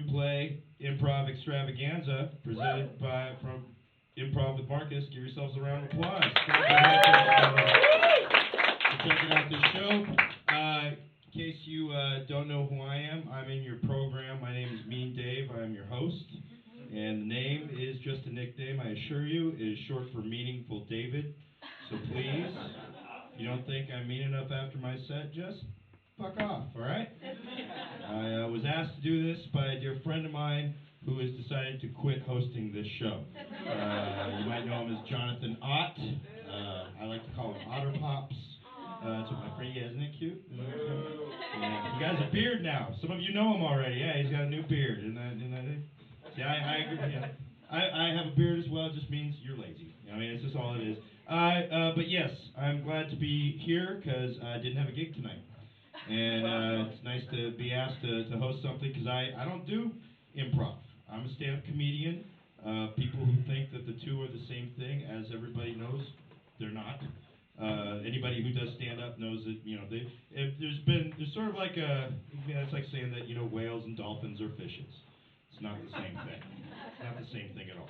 play Improv Extravaganza, presented from Improv with Marcus. Give yourselves a round of applause. Thank you for checking out this show. In case you don't know who I am, I'm in your program. My name is Mean Dave. I am your host. And the name is just a nickname, I assure you. It is short for Meaningful David. So please, if you don't think I'm mean enough after my set, just fuck off, all right? I was asked to do this by a dear friend of mine who has decided to quit hosting this show. You might know him as Jonathan Ott. I like to call him Otter Pops. That's what my friend, yeah, isn't it cute? Yeah. He has a beard now. Some of you know him already. Yeah, he's got a new beard. Isn't that it? See, I agree. Yeah. I have a beard as well. It just means you're lazy. I mean, it's just all it is. But yes, I'm glad to be here because I didn't have a gig tonight. And it's nice to be asked to host something because I don't do improv. I'm a stand-up comedian. People who think that the two are the same thing, as everybody knows, they're not. Anybody who does stand-up knows that, you know, there's sort of like it's like saying that, you know, whales and dolphins are fishes. It's not the same thing. It's not the same thing at all.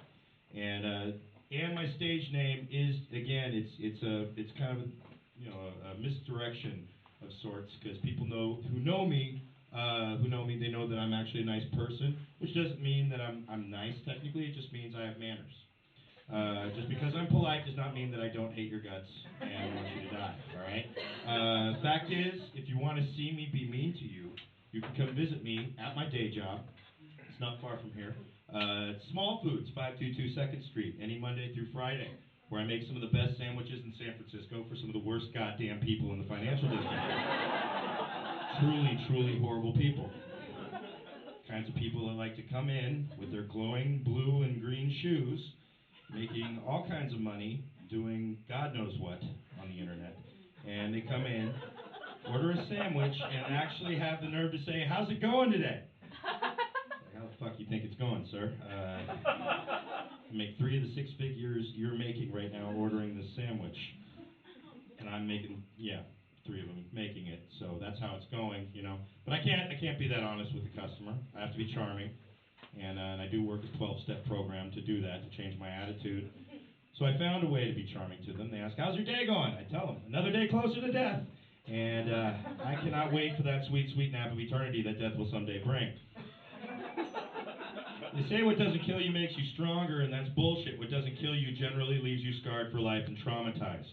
And my stage name is, again, it's kind of a misdirection of sorts, because people who know me, they know that I'm actually a nice person, which doesn't mean that I'm nice technically. It just means I have manners. Just because I'm polite does not mean that I don't hate your guts and want you to die. All right. Fact is, if you want to see me be mean to you, you can come visit me at my day job. It's not far from here. It's Small Foods, 522 2nd Street, any Monday through Friday, where I make some of the best sandwiches in San Francisco for some of the worst goddamn people in the financial district. Truly, truly horrible people. Kinds of people that like to come in with their glowing blue and green shoes, making all kinds of money, doing God knows what on the internet. And they come in, order a sandwich, and actually have the nerve to say, "How's it going today?" How the fuck you think it's going, sir? You make 3 of the 6 figures you're making right now ordering this sandwich. And I'm making, 3 of them making it. So that's how it's going, you know. But I can't be that honest with the customer. I have to be charming. And I do work a 12-step program to do that, to change my attitude. So I found a way to be charming to them. They ask, "How's your day going?" I tell them, "Another day closer to death." And I cannot wait for that sweet, sweet nap of eternity that death will someday bring. They say what doesn't kill you makes you stronger, and that's bullshit. What doesn't kill you generally leaves you scarred for life and traumatized.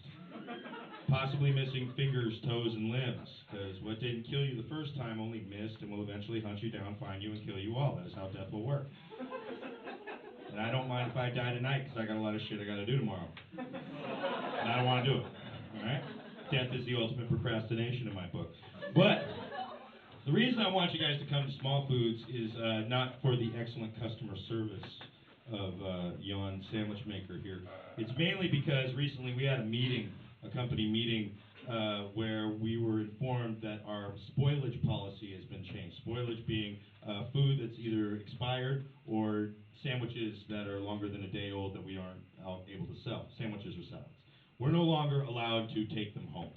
Possibly missing fingers, toes, and limbs, because what didn't kill you the first time only missed and will eventually hunt you down, find you, and kill you all. That is how death will work. And I don't mind if I die tonight, because I got a lot of shit I got to do tomorrow. And I don't want to do it. All right? Death is the ultimate procrastination in my book. But the reason I want you guys to come to Small Foods is not for the excellent customer service of Jan Sandwich Maker here. It's mainly because recently we had a company meeting, where we were informed that our spoilage policy has been changed. Spoilage being food that's either expired or sandwiches that are longer than a day old that we aren't able to sell, sandwiches or salads. We're no longer allowed to take them home.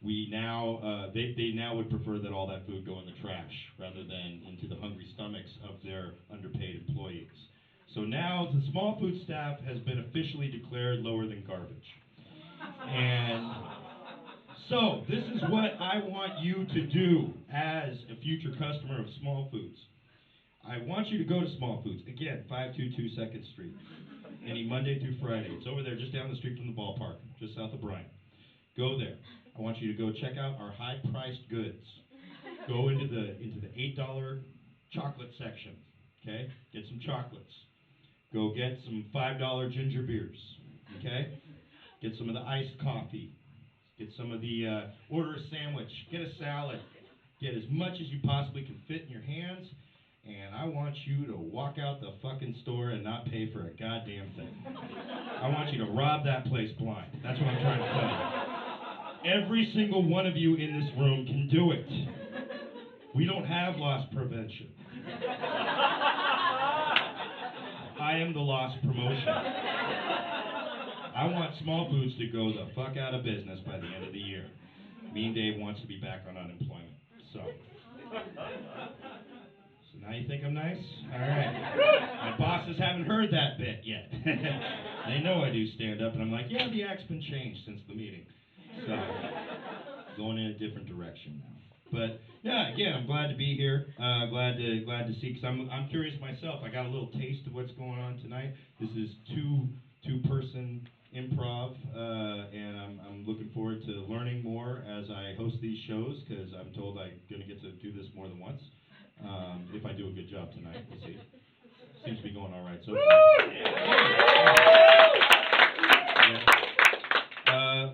We now, they now would prefer that all that food go in the trash rather than into the hungry stomachs of their underpaid employees. So now the Small Food staff has been officially declared lower than garbage. And so this is what I want you to do as a future customer of Small Foods. I want you to go to Small Foods, again, 522 2nd Street, any Monday through Friday. It's over there just down the street from the ballpark, just south of Bryant. Go there. I want you to go check out our high-priced goods. Go into the $8 chocolate section, okay? Get some chocolates. Go get some $5 ginger beers, okay? Get some of the iced coffee. Get some of the, order a sandwich. Get a salad. Get as much as you possibly can fit in your hands. And I want you to walk out the fucking store and not pay for a goddamn thing. I want you to rob that place blind. That's what I'm trying to tell you. Every single one of you in this room can do it. We don't have loss prevention. I am the loss promotion. I want Small Foods to go the fuck out of business by the end of the year. Mean Dave wants to be back on unemployment. So Now you think I'm nice? All right. My bosses haven't heard that bit yet. They know I do stand up, and I'm like, yeah, the act's been changed since the meeting. So, going in a different direction now. But yeah, again, I'm glad to be here. Glad to see, because I'm curious myself. I got a little taste of what's going on tonight. This is two-person improv, and I'm looking forward to learning more as I host these shows, because I'm told I'm going to get to do this more than once. If I do a good job tonight, we'll see. Seems to be going all right so far.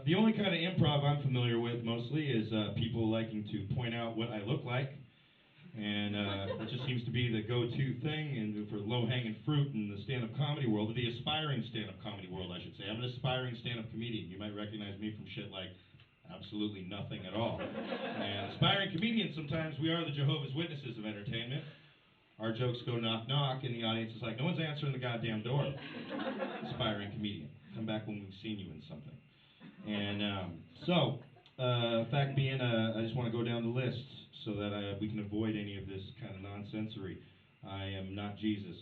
The only kind of improv I'm familiar with mostly is people liking to point out what I look like, and that just seems to be the go-to thing and for low-hanging fruit in the stand-up comedy world, or the aspiring stand-up comedy world, I should say. I'm an aspiring stand-up comedian. You might recognize me from shit like absolutely nothing at all. And aspiring comedians, sometimes we are the Jehovah's Witnesses of entertainment. Our jokes go knock-knock, and the audience is like, no one's answering the goddamn door. Aspiring comedian. Come back when we've seen you in something. And fact being, I just want to go down the list so that we can avoid any of this kind of nonsensory. I am not Jesus.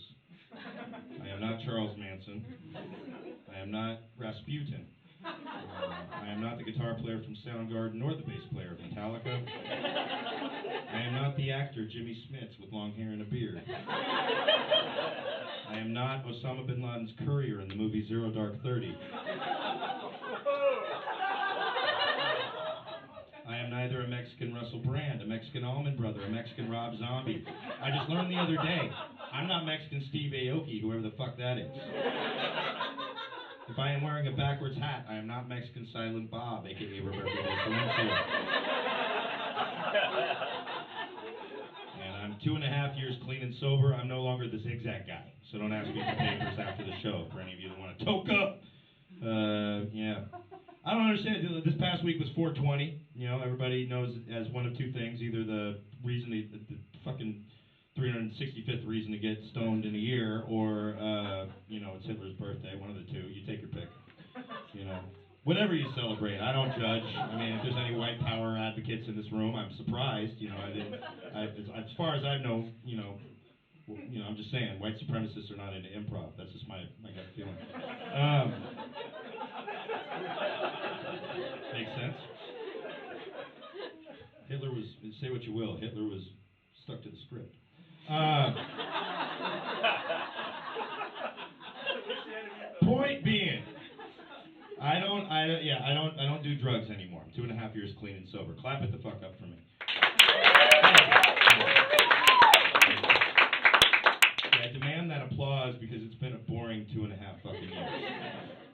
I am not Charles Manson. I am not Rasputin. I am not the guitar player from Soundgarden nor the bass player of Metallica. I am not the actor Jimmy Smits with long hair and a beard. I am not Osama bin Laden's courier in the movie Zero Dark 30. I am neither a Mexican Russell Brand, a Mexican Allman Brother, a Mexican Rob Zombie. I just learned the other day, I'm not Mexican Steve Aoki, whoever the fuck that is. If I am wearing a backwards hat, I am not Mexican Silent Bob, a.k.a. Roberto Del Silencio. And I'm 2.5 years clean and sober. I'm no longer the zigzag guy, so don't ask me for papers after the show for any of you that want to toke up. Yeah. I don't understand. This past week was 420. You know, everybody knows it as one of two things. Either the reason, the fucking 365th reason to get stoned in a year, or, you know, it's Hitler's birthday. One of the two. You take your pick. You know. Whatever you celebrate. I don't judge. I mean, if there's any white power advocates in this room, I'm surprised. You know, as far as I know, you know, I'm just saying, white supremacists are not into improv. That's just my gut feeling. Makes sense. Hitler was, say what you will, Hitler was stuck to the script. Point being, I don't do drugs anymore. I'm 2.5 years clean and sober. Clap it the fuck up for me. Thank you. I demand that applause because it's been a boring 2.5 fucking years.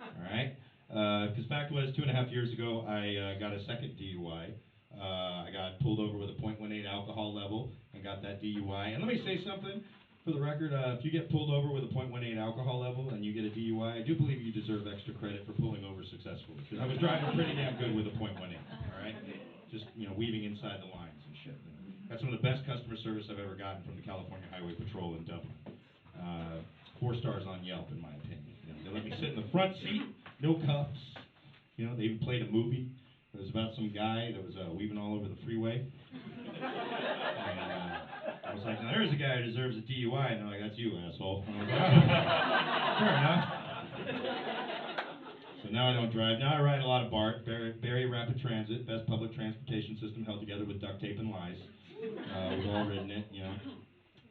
All right? Because fact was, 2.5 years ago, I got a second DUI. I got pulled over with a .18 alcohol level and got that DUI. And let me say something. For the record, if you get pulled over with a .18 alcohol level and you get a DUI, I do believe you deserve extra credit for pulling over successfully. Because I was driving pretty damn good with a .18, all right? Just, you know, weaving inside the lines and shit. You know? Got some of the best customer service I've ever gotten from the California Highway Patrol in Dublin. 4 stars on Yelp, in my opinion. You know, they let me sit in the front seat, no cuffs. You know, they even played a movie. It was about some guy that was weaving all over the freeway. And I was like, now there's a guy who deserves a DUI. And they're like, that's you, asshole. And I was like, oh, fair enough. So now I don't drive. Now I ride a lot of BART, Barrie Rapid Transit, best public transportation system held together with duct tape and lies. We've all ridden it, you know.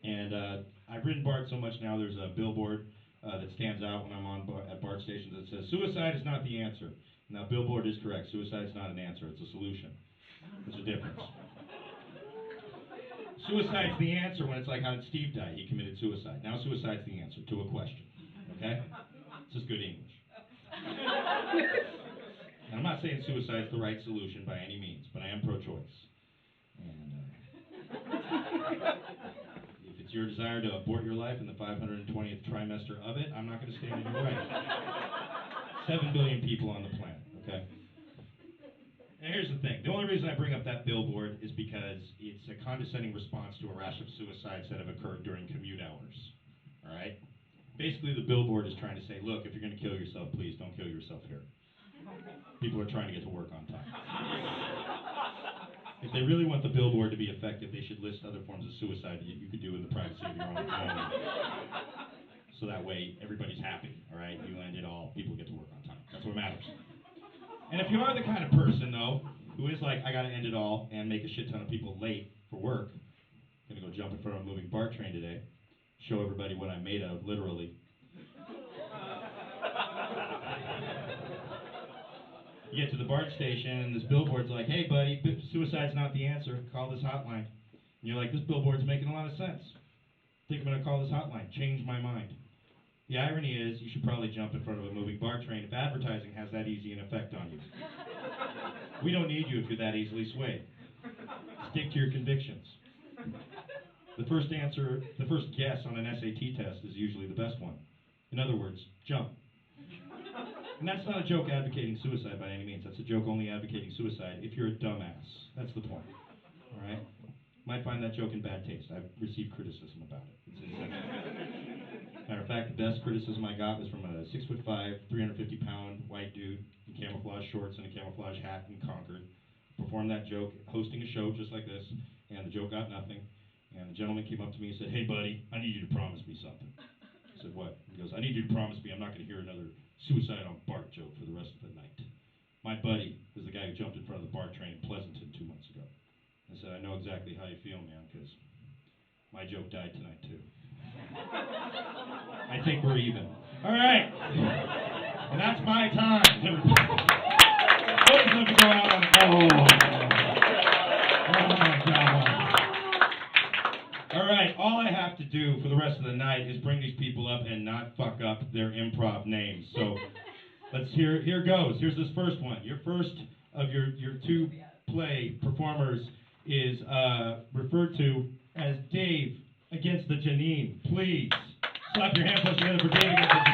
And I've ridden BART so much now there's a billboard that stands out when I'm on at BART stations that says, suicide is not the answer. And that billboard is correct. Suicide's not an answer. It's a solution. There's a difference. Suicide's the answer when it's like, how did Steve die? He committed suicide. Now suicide's the answer to a question. Okay? It's just good English. And I'm not saying suicide's the right solution by any means, but I am pro-choice. And if it's your desire to abort your life in the 520th trimester of it, I'm not going to stand in your way. 7 billion people on the planet, okay? And here's the thing. The only reason I bring up that billboard is because it's a condescending response to a rash of suicides that have occurred during commute hours, all right? Basically, the billboard is trying to say, look, if you're going to kill yourself, please don't kill yourself here. People are trying to get to work on time. If they really want the billboard to be effective, they should list other forms of suicide that you could do in the privacy of your own home. So that way, everybody's happy, all right? You end it all, people get to work on time. That's what matters. And if you are the kind of person, though, who is like, I got to end it all and make a shit ton of people late for work, I'm going to go jump in front of a moving BART train today, show everybody what I'm made of, literally. You get to the BART station, and this billboard's like, hey, buddy, suicide's not the answer. Call this hotline. And you're like, this billboard's making a lot of sense. I think I'm going to call this hotline. Change my mind. The irony is, you should probably jump in front of a moving BART train if advertising has that easy an effect on you. We don't need you if you're that easily swayed. Stick to your convictions. The first guess on an SAT test is usually the best one. In other words, jump. And that's not a joke advocating suicide by any means. That's a joke only advocating suicide if you're a dumbass. That's the point. All right? Might find that joke in bad taste. I've received criticism about it. It's insensitive. Matter of fact, the best criticism I got was from a 6'5", 350-pound white dude in camouflage shorts and a camouflage hat in Concord. Performed that joke, hosting a show just like this, and the joke got nothing. And the gentleman came up to me and said, hey, buddy, I need you to promise me something. I said, what? He goes, I need you to promise me I'm not going to hear another suicide on BART joke for the rest of the night. My buddy was the guy who jumped in front of the BART train in Pleasanton 2 months ago. I said, I know exactly how you feel, man, because my joke died tonight, too. I think we're even. All right. And that's my time. Both of them go out on oh my God. All right, all I have to do for the rest of the night is bring these people up and not fuck up their improv names. So here goes. Here's this first one. Your first of your two play performers is referred to as Dave against the Janine. Please slap your hands together for Dave against the